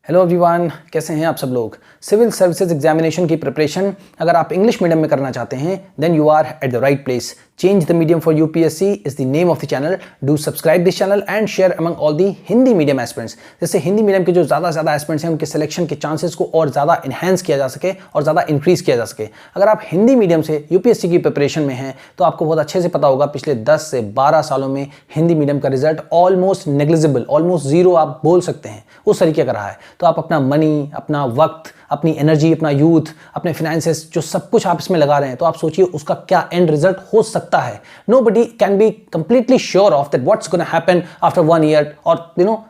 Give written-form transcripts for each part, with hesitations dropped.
Hello everyone, कैसे हैं आप सब लोग। सिविल सर्विसेज एग्जामिनेशन की प्रिपरेशन अगर आप इंग्लिश मीडियम में करना चाहते हैं then you are at the right place. Change the medium for UPSC is the name of the channel. Do subscribe this channel and share among all the Hindi medium aspirants, जिससे Hindi medium के जो ज़्यादा aspirants हैं उनके selection के chances को और ज़्यादा इन्हेंस किया जा सके और ज़्यादा इंक्रीज किया जा सके। अगर आप हिंदी मीडियम से यूपीएससी की प्रिपरेशन में हैं तो आपको बहुत अच्छे से पता होगा पिछले 10 से 12 सालों में हिंदी मीडियम का result almost negligible, almost zero आप बोल सकते हैं, उस तरीके का रहा है। तो आप अपना मनी, अपना वक्त, अपनी एनर्जी, अपना यूथ, अपने फाइनेंसेस, जो सब कुछ आप इसमें लगा रहे हैं, तो आप सोचिए उसका क्या एंड रिजल्ट हो सकता है। Nobody can be completely sure of that what's going to happen after 1 year or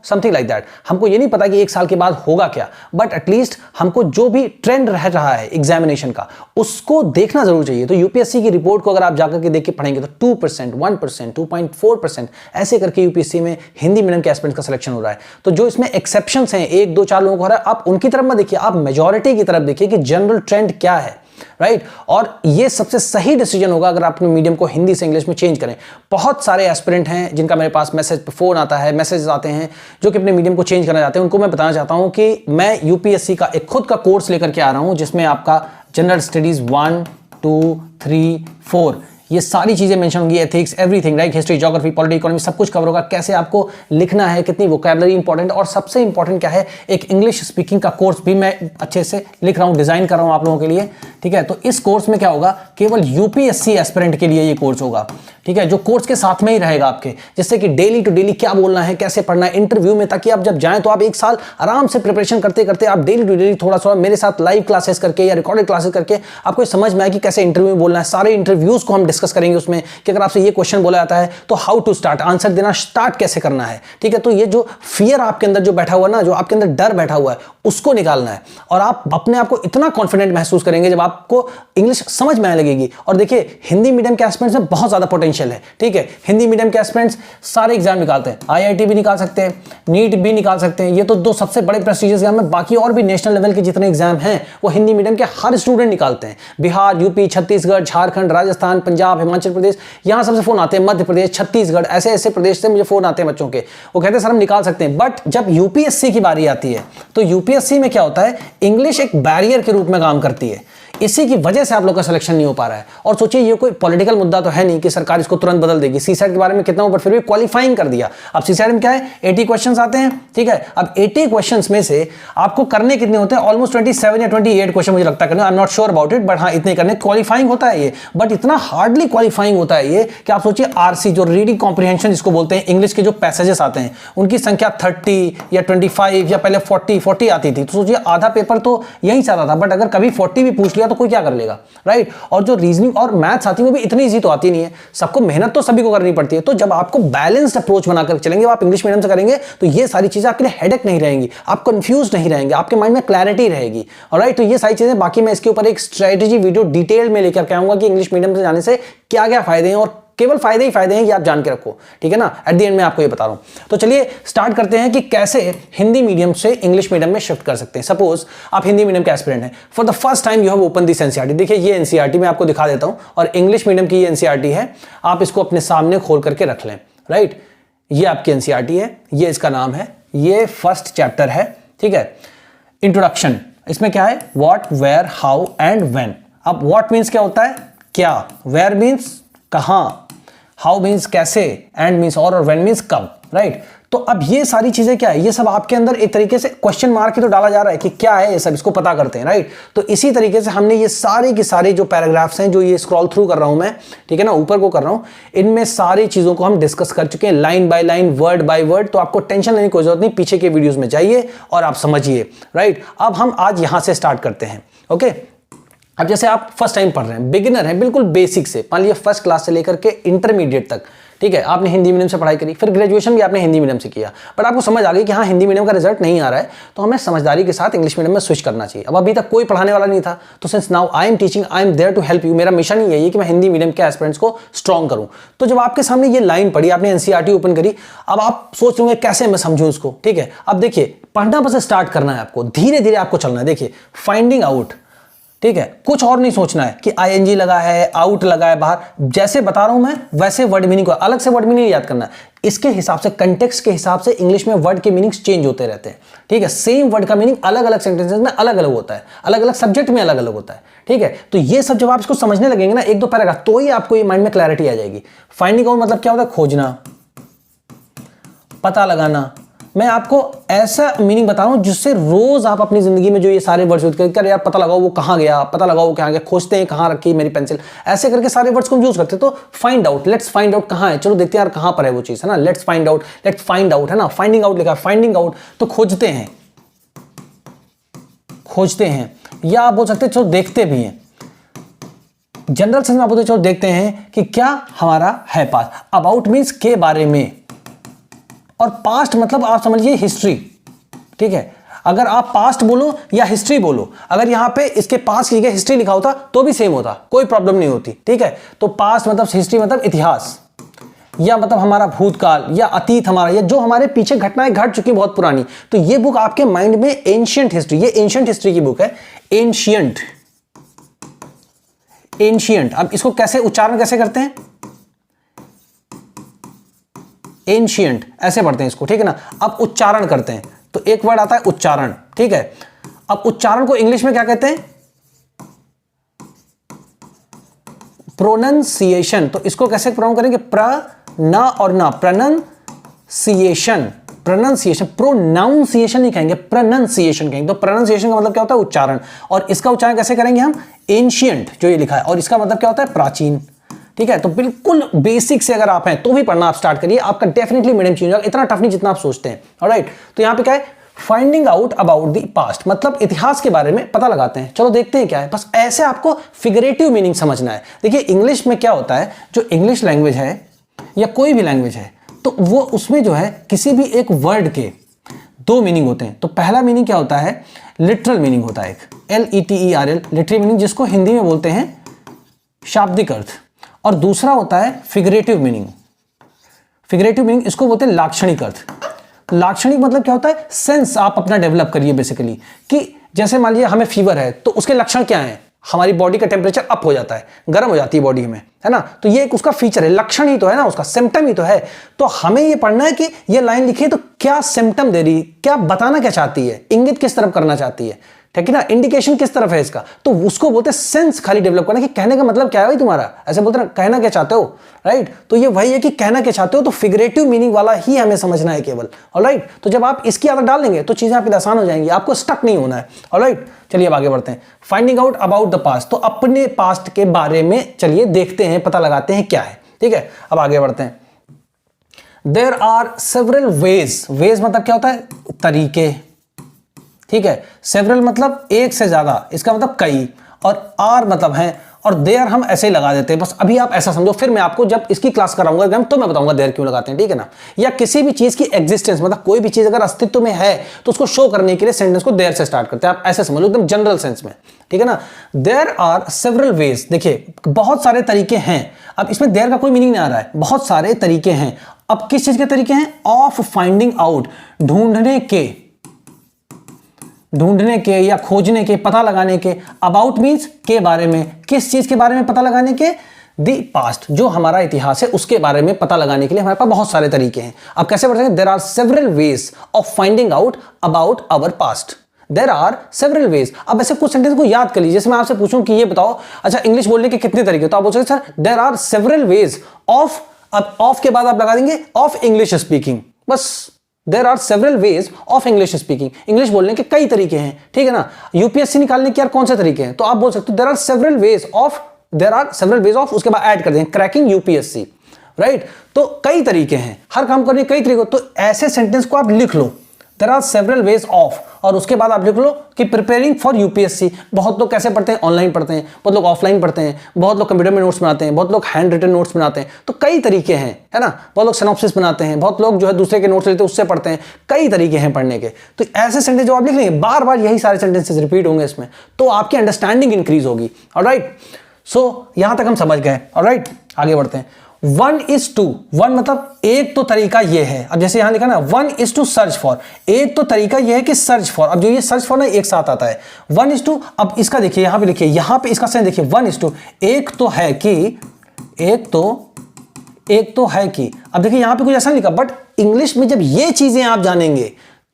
something like that। हमको ये नहीं पता कि 1 साल के बाद होगा क्या, बट एटलीस्ट हमको जो भी ट्रेंड रह रहा है एग्जामिनेशन का उसको देखना जरूर चाहिए। तो यूपीएससी की रिपोर्ट को अगर आप जाकर के देख के पढ़ेंगे तो 2%, 1%, 2.4% ऐसे करके यूपीएससी में हिंदी मीडियम के एस्पिरेंट्स का सिलेक्शन हो रहा है। तो जो इसमें एक्सेप्शंस हैं, 1, 2, 4 लोगों को हो रहा है, आप उनकी तरफ मत देखिए, आप मेजॉरिटी की तरफ देखिए कि जनरल ट्रेंड क्या है, राइट। और ये सबसे सही डिसीजन होगा अगर आप अपने मीडियम को हिंदी से इंग्लिश में चेंज करें। बहुत सारे एस्पिरेंट हैं जिनका मेरे पास मैसेज पे फोन आता है, मैसेज आते हैं जो कि अपने मीडियम को चेंज करना चाहते हैं। उनको मैं बताना चाहता हूं कि मैं यूपीएससी का एक खुद का कोर्स लेकर के आ रहा हूं जिसमें आपका जनरल स्टडीज 1, 2, 3, 4 ये सारी चीजें मेंशन होंगी, ethics, everything, right, history, geography, polity, economy, सब कुछ कवर होगा। कैसे आपको लिखना है, कितनी वोकैबुलरी इंपॉर्टेंट, और सबसे इंपॉर्टेंट क्या है, एक इंग्लिश स्पीकिंग का कोर्स भी मैं अच्छे से लिख रहा हूं, डिजाइन कर रहा हूं आप लोगों के लिए, ठीक है। तो इस कोर्स में क्या होगा, केवल यूपीएससी एस्पिरेंट के लिए ये कोर्स होगा, ठीक है, जो कोर्स के साथ में ही रहेगा आपके, जिससे कि डेली टू डेली क्या बोलना है, कैसे पढ़ना है इंटरव्यू में, ताकि आप जब जाएं तो आप 1 साल आराम से प्रिपरेशन करते करते आप डेली टू डेली थोड़ा सा मेरे साथ लाइव क्लासेस करके या रिकॉर्डेड क्लासेस करके आपको समझ में आए कि कैसे इंटरव्यू में बोलना है। सारे इंटरव्यूज को हम डिस्कस करेंगे उसमें कि अगर आपसे ये क्वेश्चन बोला जाता है तो हाउ टू स्टार्ट, आंसर देना स्टार्ट कैसे करना है, ठीक है। तो ये जो फियर आपके अंदर जो बैठा हुआ ना, जो आपके अंदर डर बैठा हुआ है, उसको निकालना है और आप अपने आप को इतना कॉन्फिडेंट महसूस करेंगे जब आपको इंग्लिश समझ में आने लगेगी। और देखिए हिंदी मीडियम के एस्पिरेंट्स में बहुत ज्यादा पोटेंशियल है, ठीक है। हिंदी मीडियम के एस्पिरेंट्स सारे एग्जाम निकालते हैं, आईआईटी भी निकाल सकते हैं, नीट भी निकाल सकते हैं, ये तो 2 सबसे बड़े प्रेस्टिजियस एग्जाम है। बाकी और भी नेशनल लेवल के जितने एग्जाम हैं वो हिंदी मीडियम के हर स्टूडेंट निकालते हैं। बिहार, यूपी, छत्तीसगढ़, झारखंड, राजस्थान, पंजाब, हिमाचल प्रदेश, यहां सबसे फोन आते हैं, मध्य प्रदेश, छत्तीसगढ़, ऐसे ऐसे प्रदेश से मुझे फोन आते हैं बच्चों के, वो कहते हैं सर हम निकाल सकते हैं। बट जब यूपीएससी की बारी आती है तो यूपीएससी में क्या होता है, इंग्लिश एक बैरियर के रूप में काम करती है। इसी की वजह से आप लोग का सिलेक्शन नहीं हो पा रहा है। और सोचिए ये कोई पॉलिटिकल मुद्दा तो है नहीं कि सरकार इसको तुरंत बदल देगी। सीसेट के बारे में कितना ऊपर फिर भी क्वालिफाइंग कर दिया। अब सीसेट में क्या है, 80 क्वेश्चंस आते हैं, ठीक है। अब 80 क्वेश्चंस में से आपको करने कितने होते हैं, ऑलमोस्ट 27 या 28 क्वेश्चन मुझे लगता है, I am not sure about it, but हाँ इतने करने क्वालिफाइंग होता है ये। बट इतना हार्डली क्वालिफाइंग होता है ये कि आप सोचिए आरसी जो रीडिंग कॉम्प्रिहेंशन जिसको बोलते हैं, इंग्लिश के जो पैसेजेस आते हैं उनकी संख्या 30 या 25 या पहले 40 आती थी। तो सोचिए आधा पेपर तो यहीं से आता था, बट अगर कभी 40 भी पूछ लिया तो कोई क्या कर लेगा, राइट। और जो रीजनिंग और मैथ्स आती है वो भी इतनी इजी तो आती नहीं है, सबको मेहनत तो सभी को करनी पड़ती है। तो जब आपको बैलेंस्ड अप्रोच बनाकर चलेंगे, आप इंग्लिश मीडियम से करेंगे तो ये सारी चीजें आपके लिए हेडेक नहीं रहेंगी, आप कंफ्यूज नहीं रहेंगे, आपके माइंड में क्लैरिटी रहेगी, ऑलराइट। तो ये सारी चीजें, बाकी मैं इसके ऊपर एक स्ट्रेटेजी वीडियो डिटेल में लेकर के आऊंगा कि इंग्लिश मीडियम से जाने से क्या क्या फायदे हैं, और केवल फायदे ही फायदे हैं, ये आप जान के रखो, ठीक है ना। एट द एंड में आपको ये बता रहा हूं। तो चलिए स्टार्ट करते हैं कि कैसे हिंदी मीडियम से इंग्लिश मीडियम में शिफ्ट कर सकते हैं। सपोज आप हिंदी मीडियम के एस्पिरेंट हैं, for the first time you have open this NCERT. देखिए ये एनसीईआरटी मैं आपको दिखा देता हूं, और इंग्लिश मीडियम की ये एनसीईआरटी है, आप इसको अपने सामने खोल करके रख लें, राइट। ये आपकी एनसीईआरटी है, ये इसका नाम है, ये फर्स्ट चैप्टर है, ठीक है। इंट्रोडक्शन, इसमें क्या है, what, where, how and when. अब व्हाट मींस क्या होता है, क्या, वेयर मींस कहां, हाउ मीन्स कैसे, एंड मीन्स और व्हेन मीन्स कब, राइट। तो अब ये सारी चीजें क्या है, ये सब आपके अंदर एक तरीके से क्वेश्चन मार्क ही तो डाला जा रहा है कि क्या है ये सब, इसको पता करते हैं, राइट। तो इसी तरीके से हमने ये सारे के सारे जो पैराग्राफ्स हैं, जो ये स्क्रॉल थ्रू कर रहा हूं मैं, ठीक है ना, ऊपर को कर रहा हूं, इनमें सारी चीजों को हम डिस्कस कर चुके हैं, line by line, word by word. तो आपको टेंशन लेने की कोई जरूरत नहीं, पीछे के वीडियोज में जाइए और आप समझिए, राइट। अब हम आज यहां से स्टार्ट करते हैं, ओके। अब जैसे आप फर्स्ट टाइम पढ़ रहे हैं, बिगिनर हैं, बिल्कुल बेसिक से, मान लीजिए फर्स्ट क्लास से लेकर के इंटरमीडिएट तक, ठीक है, आपने हिंदी मीडियम से पढ़ाई करी, फिर ग्रेजुएशन भी आपने हिंदी मीडियम से किया, बट आपको समझ आ गई कि हाँ हिंदी मीडियम का रिजल्ट नहीं आ रहा है, तो हमें समझदारी के साथ इंग्लिश मीडियम में स्विच करना चाहिए। अब अभी तक कोई पढ़ाने वाला नहीं था, तो since now I am teaching, I am there to help you. मेरा मिशन ही यही है कि मैं हिंदी मीडियम के एस्पिरेंट्स को स्ट्रॉन्ग करूं। तो जब आपके सामने ये लाइन पड़ी, आपने एनसीईआरटी ओपन करी, अब आप सोच रहे कैसे मैं समझूं इसको, ठीक है। अब देखिए पढ़ना बस स्टार्ट करना है आपको, धीरे धीरे आपको चलना है। देखिए फाइंडिंग आउट, ठीक है, कुछ और नहीं सोचना है कि आईएनजी लगा है, आउट लगा है बाहर, जैसे बता रहा हूं मैं वैसे वर्ड मीनिंग को, अलग से वर्ड मीनिंग याद करना है। इसके हिसाब से, कंटेक्स्ट के हिसाब से इंग्लिश में वर्ड के मीनिंग्स चेंज होते रहते हैं। ठीक है, सेम वर्ड का मीनिंग अलग अलग सेंटेंसेस में अलग अलग होता है, अलग अलग सब्जेक्ट में अलग अलग होता है। ठीक है, तो ये सब जब आप इसको समझने लगेंगे ना, एक दो पैराग्राफ, तो ही आपको ये माइंड में क्लैरिटी आ जाएगी। फाइंडिंग आउट मतलब क्या होता है? खोजना, पता लगाना। मैं आपको ऐसा मीनिंग बता रहा हूं जिससे रोज आप अपनी जिंदगी में जो ये सारे वर्ड्स यूज कर, यार पता लगाओ वो कहां गया, पता लगाओ वो कहां गया, खोजते हैं कहां रखी मेरी पेंसिल, ऐसे करके सारे वर्ड्स को यूज करते हैं। तो find out, let's find out कहां है, चलो देखते हैं यार कहां पर है वो चीज, है ना। Let's find out, let's find out, है ना। फाइंडिंग आउट लिखा है, फाइंडिंग आउट तो खोजते हैं, खोजते हैं, या आप बोल सकते हैं चलो देखते भी हैं। जनरल सेंस में आप बोलते चलो देखते हैं कि क्या हमारा है पास। अबाउट मीन्स के बारे में, और पास्ट मतलब आप समझिए हिस्ट्री। ठीक है, अगर आप पास्ट बोलो या हिस्ट्री बोलो, अगर यहां पे इसके पास्ट की जगह हिस्ट्री लिखा होता तो भी सेम होता, कोई प्रॉब्लम नहीं होती। ठीक है, तो पास्ट मतलब हिस्ट्री मतलब इतिहास, या मतलब हमारा भूतकाल या अतीत हमारा, या जो हमारे पीछे घटनाएं घट चुकी बहुत पुरानी। तो ये बुक आपके माइंड में एंशियंट हिस्ट्री, ये एंशियंट हिस्ट्री की बुक है, एंशियंट, एंशियंट। अब इसको कैसे उच्चारण कैसे करते हैं? एंशियंट ऐसे पढ़ते हैं इसको, ठीक है ना। अब उच्चारण करते हैं तो एक वर्ड आता है उच्चारण। ठीक है, अब उच्चारण को इंग्लिश में क्या कहते हैं? प्रोनंसिएशन। तो इसको कैसे प्रोनाउंस करेंगे? प्र ना और ना, प्रोनंसिएशन, प्रोनंसिएशन, प्रोनाउंसिएशन नहीं कहेंगे, प्रोनंसिएशन कहेंगे। तो प्रोनंसिएशन का मतलब क्या होता है? उच्चारण। और इसका उच्चारण कैसे करेंगे हम? एंशियंट जो ये लिखा है, और इसका मतलब क्या होता है? प्राचीन। ठीक है, तो बिल्कुल बेसिक से अगर आप हैं तो भी पढ़ना आप स्टार्ट करिए, आपका डेफिनेटली मीडियम चेंज होगा। इतना टफ नहीं जितना आप सोचते हैं। ऑलराइट, तो यहां पे क्या है? Finding out about the past, मतलब इतिहास के बारे में पता लगाते हैं। चलो देखते हैं क्या है। बस ऐसे आपको फिगरेटिव मीनिंग समझना है। देखिए इंग्लिश में क्या होता है, जो इंग्लिश लैंग्वेज है या कोई भी लैंग्वेज है, तो वो उसमें जो है किसी भी एक वर्ड के दो मीनिंग होते हैं। तो पहला मीनिंग क्या होता है? लिटरल मीनिंग होता है, एक LETERL, लिटरल मीनिंग, जिसको हिंदी में बोलते हैं शाब्दिक अर्थ। और दूसरा होता है फिगरेटिव मीनिंग। फिगरेटिव मीनिंग इसको बोलते हैं लाक्षणिक अर्थ। लाक्षणिक मतलब क्या होता है? सेंस आप अपना डेवलप करिए बेसिकली, कि जैसे मान लीजिए हमें फीवर है तो उसके लक्षण क्या हैं? हमारी बॉडी का टेम्परेचर अप हो जाता है, गर्म हो जाती है बॉडी में, है ना। तो ये एक उसका फीचर है, लक्षण ही तो है ना, उसका सिम्टम ही तो है। तो हमें ये पढ़ना है कि ये लाइन लिखी है तो क्या सिम्टम दे रही, क्या बताना क्या चाहती है, इंगित किस तरफ करना चाहती है, ठीक है ना, इंडिकेशन किस तरफ है इसका। तो उसको बोलते हैं सेंस खाली डेवलप करना, कि कहने का मतलब क्या है भाई तुम्हारा, ऐसे बोलते ना, कहना क्या चाहते हो, राइट। तो ये वही है कि कहना क्या चाहते हो, तो फिगरेटिव मीनिंग वाला ही हमें समझना है केवल। ऑलराइट, तो जब आप इसकी आदत डाल लेंगे तो चीजें आपकी आसान हो जाएंगी, आपको स्टक नहीं होना है। ऑलराइट, चलिए अब आगे बढ़ते हैं। Finding out about the past, तो अपने पास्ट के बारे में चलिए देखते हैं, पता लगाते हैं क्या है। ठीक है, अब आगे बढ़ते हैं। There are several ways, ways मतलब क्या होता है? तरीके। ठीक है, सेवरल मतलब एक से ज्यादा, इसका मतलब कई, और आर मतलब है, और देयर हम ऐसे ही लगा देते हैं। बस अभी आप ऐसा समझो, फिर मैं आपको जब इसकी क्लास कराऊंगा एग्जाम तो मैं बताऊंगा देयर क्यों लगाते हैं, ठीक है ना। या किसी भी चीज की एग्जिस्टेंस, मतलब कोई भी चीज अगर अस्तित्व में है तो उसको शो करने के लिए सेंटेंस को देयर से स्टार्ट करते हैं। आप ऐसे समझ लो एकदम जनरल सेंस में, ठीक है ना। देयर आर सेवरल वेज, देखिए बहुत सारे तरीके हैं। अब इसमें देयर का कोई मीनिंग नहीं आ रहा है, बहुत सारे तरीके हैं। अब किस चीज के तरीके हैं? ऑफ फाइंडिंग आउट, ढूंढने के या खोजने के, पता लगाने के। अबाउट मीन्स के बारे में, किस चीज के बारे में पता लगाने के? दी पास्ट, जो हमारा इतिहास है उसके बारे में पता लगाने के लिए हमारे पास बहुत सारे तरीके हैं। अब कैसे बढ़ सकते? There are several ways of finding out about our past, there are several ways. अब ऐसे कुछ सेंटेंस को याद कर लीजिए। जैसे मैं आपसे पूछूं कि ये बताओ, अच्छा इंग्लिश बोलने के कितने तरीके, तो आप बोल सकते sir there are several ways of, अब ऑफ के बाद आप लगा देंगे ऑफ इंग्लिश स्पीकिंग, बस। There are several ways of English speaking, English बोलने के कई तरीके हैं, ठीक है ना। यूपीएससी निकालने के यार कौन से तरीके हैं, तो आप बोल सकते हो there are several ways of, उसके बाद ऐड कर देंगे क्रैकिंग यूपीएससी, राइट। तो कई तरीके हैं, हर काम करने के कई तरीके। तो ऐसे सेंटेंस को आप लिख लो, there are several ways of, और उसके बाद आप लिख लो कि प्रिपेयरिंग फॉर यूपीएससी। बहुत लोग कैसे पढ़ते हैं? ऑनलाइन पढ़ते हैं, बहुत लोग ऑफलाइन पढ़ते हैं, बहुत लोग कंप्यूटर में नोट्स बनाते हैं, बहुत लोग हैंड रिटन नोट्स बनाते हैं। तो कई तरीके हैं, है ना। बहुत लोग सिनॉप्सिस बनाते हैं, बहुत लोग जो है दूसरे के नोट्स लेते हैं उससे पढ़ते हैं। कई तरीके हैं पढ़ने के। तो ऐसे सेंटेंस जो आप लिख लेंगे, बार बार यही सारे सेंटेंसेस रिपीट होंगे इसमें, तो आपकी अंडरस्टैंडिंग इंक्रीज होगी। ऑलराइट, सो यहां तक हम समझ गए। ऑलराइट, आगे बढ़ते हैं। 1:2, 1 मतलब एक तो तरीका ये है, अब जैसे यहां लिखा ना 1:2 सर्च फॉर, एक तो तरीका ये है कि सर्च फॉर, अब जो ये सर्च फॉर ना एक साथ आता है 1:2, अब इसका देखिए यहां पे लिखिए, यहां पे इसका सेंस देखिए 1:2, एक तो है कि, एक तो है कि, अब देखिए यहां पे कुछ ऐसा नहीं लिखा, बट इंग्लिश में जब ये चीजें आप जानेंगे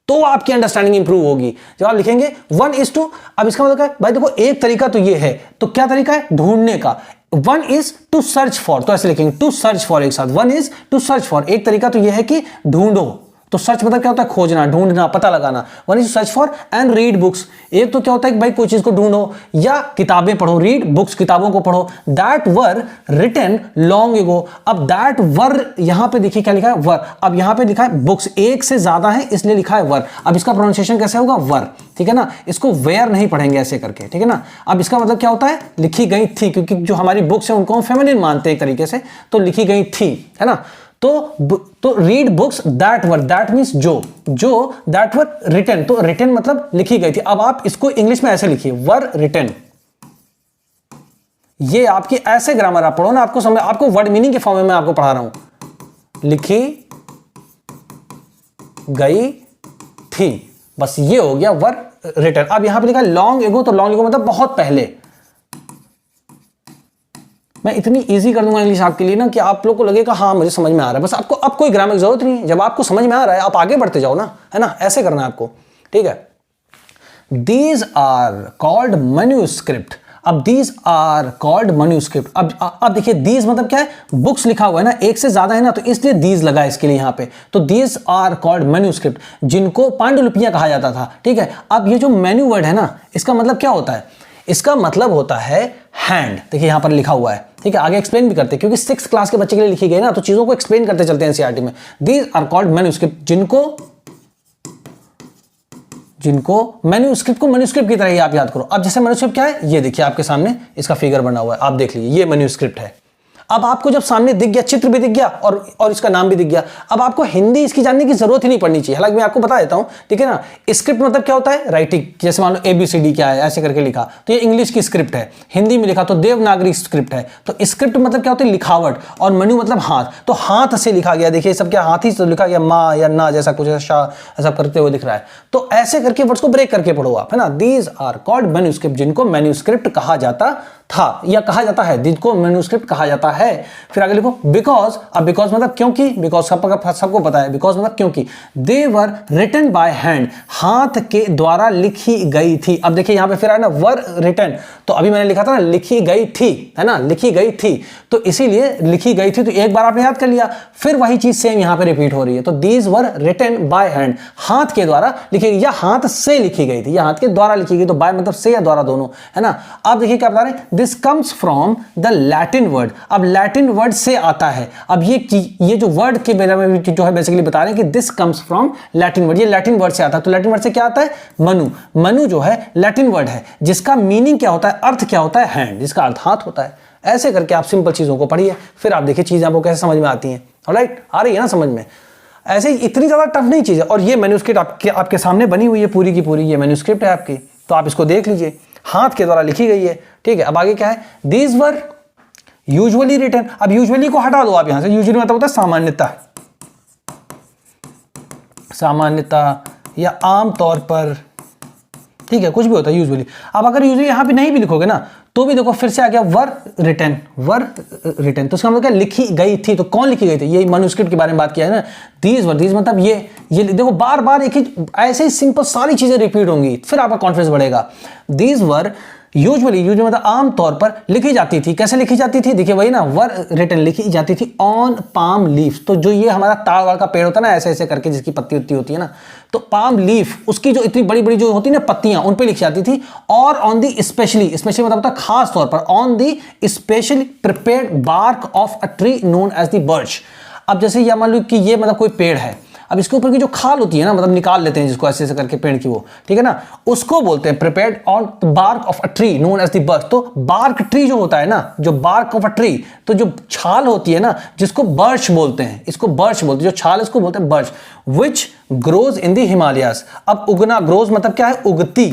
तो आपकी अंडरस्टैंडिंग इंप्रूव होगी। जब आप लिखेंगे 1:2, अब इसका मतलब क्या है भाई, देखो एक तरीका तो ये है, तो क्या तरीका है, ढूंढने का, 1 is to search for, तो ऐसे लिखेंगे टू सर्च फॉर एक साथ, 1 is to search for, एक तरीका तो ये है कि ढूंढो, तो सर्च मतलब क्या होता है, खोजना, ढूंढना, पता लगाना, 1 is to search for and read books, एक तो क्या होता है कि भाई कोई चीज को ढूंढो या किताबें पढ़ो, रीड बुक्स, किताबों को पढ़ो, that were written long ago, अब दैट वर यहां पे देखिए क्या लिखा है, वर, अब यहां पे लिखा है बुक्स, एक से ज्यादा है इसलिए लिखा है वर, अब इसका प्रोनाउंसिएशन कैसे होगा, वर, ठीक है ना, इसको वेयर नहीं पढ़ेंगे ऐसे करके, ठीक है ना। अब इसका मतलब क्या होता है, लिखी गई थी, क्योंकि जो हमारी बुक्स हैं उनको हम फेमिनिन मानते हैं एक तरीके से, तो लिखी गई थी, है ना, तो read books that were, that means जो दैट वर रिटन, तो रिटन मतलब लिखी गई थी। अब आप इसको इंग्लिश में ऐसे लिखिए, वर रिटन, ये आपकी ऐसे ग्रामर आप पढ़ो ना, आपको समझ, आपको वर्ड मीनिंग के फॉर्म में मैं आपको पढ़ा रहा हूं, लिखी गई थी, बस ये हो गया वर रिटन। अब यहां पे लिखा लॉन्ग एगो, तो लॉन्ग एगो मतलब बहुत पहले, मैं इतनी इजी कर दूंगा इंग्लिश आपके लिए ना कि आप लोग को लगेगा हाँ मुझे समझ में आ रहा है, बस आपको अब कोई ग्रामर की जरूरत नहीं है, जब आपको समझ में आ रहा है आप आगे बढ़ते जाओ ना, है ना, ऐसे करना है आपको, ठीक है। These are called manuscript, अब these are called manuscript, अब देखिए these मतलब क्या है, बुक्स लिखा हुआ है ना, एक से ज्यादा है ना, तो इसलिए these लगा है इसके लिए यहाँ पे, तो these are called manuscript, जिनको पांडुलिपियां कहा जाता था, ठीक है। अब ये जो मेन्यू वर्ड है ना, इसका मतलब क्या होता है, इसका मतलब होता है हैंड, देखिए यहां पर लिखा हुआ है, ठीक है, आगे एक्सप्लेन भी करते हैं क्योंकि 6th क्लास के बच्चे के लिए लिखी गई ना, तो चीजों को एक्सप्लेन करते चलते हैं एनसीईआरटी में। दीज आर कॉल्ड मैन्युस्क्रिप्ट, जिनको मैन्युस्क्रिप्ट को मैन्युस्क्रिप्ट की तरह ही आप याद करो। अब जैसे मैन्युस्क्रिप्ट क्या है, ये देखिए आपके सामने इसका फिगर बना हुआ है, आप देख लीजिए, ये मैन्युस्क्रिप्ट है। अब आपको जब सामने दिख गया, चित्र भी दिख गया और इसका नाम भी दिख गया, अब आपको हिंदी इसकी जानने की जरूरत ही नहीं पड़नी चाहिए, हालांकि मैं आपको बता देता हूं, ठीक है ना। स्क्रिप्ट मतलब क्या होता है, राइटिंग, जैसे मान लो ABCD क्या है ऐसे करके लिखा, तो ये इंग्लिश की स्क्रिप्ट है, हिंदी में लिखा तो देवनागरी स्क्रिप्ट है, तो स्क्रिप्ट मतलब क्या होता है, लिखावट, और मेन्यू मतलब हाथ, तो हाथ से लिखा गया, देखिए सब क्या हाथी से लिखा गया, माँ या ना जैसा कुछ ऐसा करते हुए दिख रहा है, तो ऐसे करके वर्ड्स को ब्रेक करके पढ़ो आप, है ना। दीज आर कॉल्ड मैन्युस्क्रिप्ट, जिनको मैन्युस्क्रिप्ट कहा जाता था या कहा जाता है, जिनको मैन्युस्क्रिप्ट कहा जाता है। फिर आगे लिखो बिकॉज, अब बिकॉज मतलब क्योंकि, बिकॉज सबको पता है, बिकॉज मतलब क्योंकि, दे वर रिटन बाय हैंड, हाथ के द्वारा लिखी गई थी। अब देखिए यहां पे फिर आया ना वर रिटन, तो अभी मैंने लिखा था ना लिखी गई थी, है ना, लिखी गई थी, तो इसीलिए लिखी गई थी, तो एक बार आपने याद कर लिया, फिर वही चीज सेम यहां पे रिपीट हो रही है, तो these were written by hand, हाथ के द्वारा लिखी गई या हाथ से लिखी गई थी या हाथ के द्वारा लिखी गई, तो बाय मतलब से या द्वारा दोनों, है ना। अब देखिए क्या बता रहे हैं, this comes from the Latin word, अब लैटिन वर्ड से आता है। अब ये जो वर्ड के बारे में जो है बेसिकली बता रहे हैं कि this comes from Latin word, ये लैटिन वर्ड से आता है, तो लैटिन वर्ड से क्या आता है, मनु, मनु जो है लैटिन वर्ड है, जिसका मीनिंग क्या होता है, अर्थ क्या होता है, हैंड, जिसका अर्थ हाथ होता है। ऐसे करके आप सिंपल चीजों को पढ़िए, फिर आप देखिए चीजें आपको कैसे समझ में आती हैं, ऑलराइट, आ रही है ना समझ में। ऐसे इतनी ज्यादा टफ नहीं चीज है, और ये मैन्युस्क्रिप्ट आपके सामने बनी हुई है पूरी की पूरी, ये मैन्युस्क्रिप्ट है आपकी, तो आप इसको देख लीजिए, हाथ के द्वारा लिखी गई है, ठीक है। अब आगे क्या है, दीज वर यूजुअली रिटन, अब यूजुअली को हटा दो आप यहां से, यूजुअली मतलब होता है सामान्यता, सामान्यता या आम तौर पर, ठीक है, कुछ भी होता है यूजुअली। अब अगर यूजुअली यहां पे नहीं भी लिखोगे ना, तो भी देखो फिर से आ गया वर रिटन, वर रिटन, तो इसका मतलब क्या, लिखी गई थी, तो कौन लिखी गई थी, ये मैन्युस्क्रिप्ट के बारे में बात किया है ना। दीज वर, दीज मतलब ये देखो बार बार एक ही ऐसे ही सिंपल सारी चीजें रिपीट होंगी, फिर आपका कॉन्फिडेंस बढ़ेगा। दीज वर यूजुअली मतलब आम तौर पर लिखी जाती थी, कैसे लिखी जाती थी, देखिए वही ना, वर रिटन लिखी जाती थी ऑन पाम लीफ, तो जो ये हमारा ताड़ वाड़ का पेड़ होता है ना, ऐसे ऐसे करके जिसकी पत्ती उत्ती होती है ना, तो पाम लीफ, उसकी जो इतनी बड़ी बड़ी जो होती है ना पत्तियां, उन पे लिखी जाती थी, और ऑन दी स्पेशली मतलब होता है खास तौर पर, on the specially prepared bark of a tree known as the birch. अब जैसे ये मान लो कि ये मतलब कोई पेड़ है, अब इसके ऊपर की जो खाल होती है ना, मतलब निकाल लेते हैं जिसको ऐसे ऐसे करके पेड़ की, वो ठीक है ना, उसको बोलते हैं prepared on the bark of a tree known as the birch. तो बार्क ट्री जो होता है ना, जो बार्क ऑफ अ ट्री, तो जो छाल होती है ना, जिसको बर्च बोलते हैं, इसको बर्च बोलते हैं, जो छाल इसको बोलते हैं birch, which grows in the Himalayas. अब उगना, ग्रोज मतलब क्या है, उगती,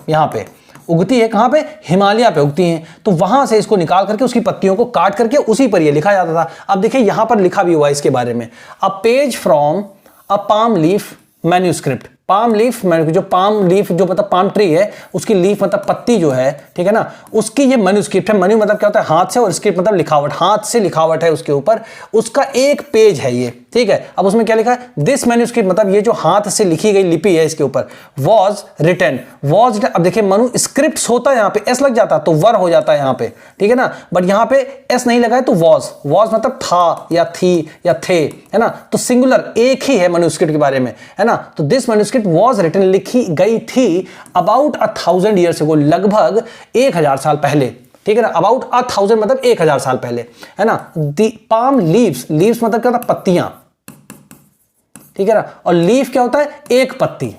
यहां पे उगती है कहां पे, हिमालय पे उगती हैं, तो वहां से इसको निकाल करके उसकी पत्तियों को काट करके उसी पर ये लिखा जाता था। अब देखिए यहां पर लिखा भी हुआ है इसके बारे में, a page from a palm leaf manuscript. Palm leaf, जो पाम लीफ जो मतलब पाम ट्री है उसकी लीफ मतलब पत्ती जो है, ठीक है ना, उसकी ये मैन्यूस्क्रिप्ट है। मैन्यू मतलब क्या होता है, हाथ से, और स्क्रिप्ट मतलब लिखावट, हाथ से लिखावट है उसके ऊपर, उसका एक पेज है ये, ठीक है। अब उसमें क्या लिखा है, दिस मैन्यूस्क्रिप्ट मतलब ये जो हाथ से लिखी गई लिपि है इसके ऊपर, वॉज रिटन, वॉज। अब देखिए मैन्यूस्क्रिप्ट्स होता है, यहां पे एस लग जाता तो वर हो जाता है यहां पे, ठीक है ना, बट यहां पे एस नहीं लगा है तो वॉज, वॉज मतलब था या थी या थे, है ना, तो सिंगुलर एक ही है मैन्यूस्क्रिप्ट के बारे में, है ना। तो दिस मैन्यूस्क्रिप्ट वॉज रिटन, लिखी गई थी अबाउट 1000 ईयर्स अगो, लगभग 1000 साल पहले, ठीक है ना, अबाउट 1000 मतलब 1000 साल पहले, है ना। दी पाम लीव्स, लीव्स मतलब क्या होता है, पत्तियां, ठीक है ना, और लीफ क्या होता है, एक पत्ती।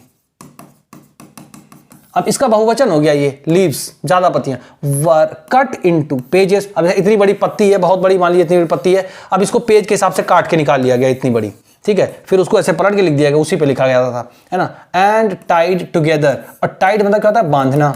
अब इसका बहुवचन हो गया ये लीव्स, ज्यादा पत्तियां, वर कट इनटू पेजेस। अब इतनी बड़ी पत्ती है, बहुत बड़ी, मान लीजिए इतनी बड़ी पत्ती है, अब इसको पेज के हिसाब से काट के निकाल लिया गया इतनी बड़ी, ठीक है, फिर उसको ऐसे पलट के लिख दिया गया, उसी पे लिखा गया था, है ना। एंड टाइड टुगेदर, और टाइड मतलब क्या होता है, बांधना,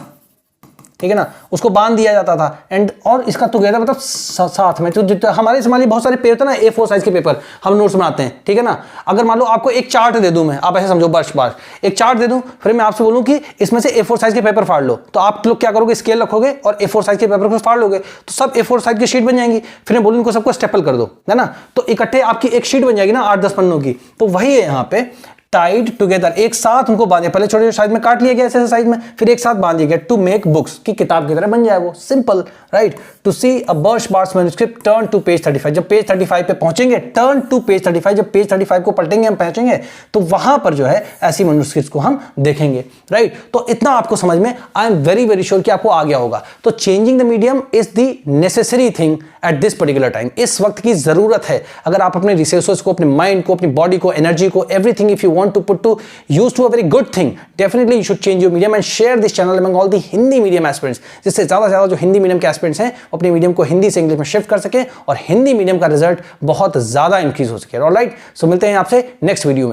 ठीक है ना, उसको बांध दिया जाता था। एंड और इसका टुगेदर मतलब साथ में, तो हमारे मान लीजिए बहुत सारे पेपर ना, A4 साइज के पेपर हम नोट्स बनाते हैं, ठीक है ना। अगर मान लो आपको एक चार्ट दे दूं मैं, आप ऐसे समझो, बर्श बार एक चार्ट दे दूं, फिर मैं आपसे बोलूं कि इसमें से A4 साइज के पेपर फाड़ लो, तो आप लोग क्या करोगे, स्केल रखोगे और A4 साइज के पेपर को फाड़ लोगे, तो सब A4 साइज की शीट बन जाएंगी। फिर मैं बोलूं इनको सबको स्टेपल कर दो, है ना, तो इकट्ठे आपकी एक शीट बन जाएगी ना 8-10 पन्नों की। तो वही है यहाँ पे, टाइड टुगेदर, एक साथ उनको बांधे, पहले छोटे छोटे साइज में काट लिया गया ऐसे साइज में, फिर एक साथ बांध दिया गया, टू मेक बुक्स, की किताब की तरह बन जाए वो, simple, right. To see a birch bark manuscript, turn to page 35, जब पेज 35 पे पहुंचेंगे, टर्न टू पेज 35, जब पेज 35 को पलटेंगे हम, पहुंचेंगे तो वहां पर जो है ऐसी मैन्यूस्क्रिप्ट्स को हम देखेंगे, राइट। तो इतना आपको समझ में, I am very very sure कि आपको आ गया होगा। तो changing the medium is the necessary thing at this particular time, इस वक्त की जरूरत है। अगर आप अपने रिसोर्सेज को, अपने माइंड को, अपनी बॉडी को, एनर्जी को, everything if you want to put to use to a very good thing, definitely you should change your medium and share this channel among all the Hindi medium aspirants, जिससे ज्यादा से ज्यादा जो Hindi medium के aspirants हैं अपने medium को हिंदी से इंग्लिश में शिफ्ट कर सके और हिंदी मीडियम का रिजल्ट बहुत ज्यादा इंक्रीज हो सके। ऑलराइट, सो मिलते हैं आपसे नेक्स्ट वीडियो में।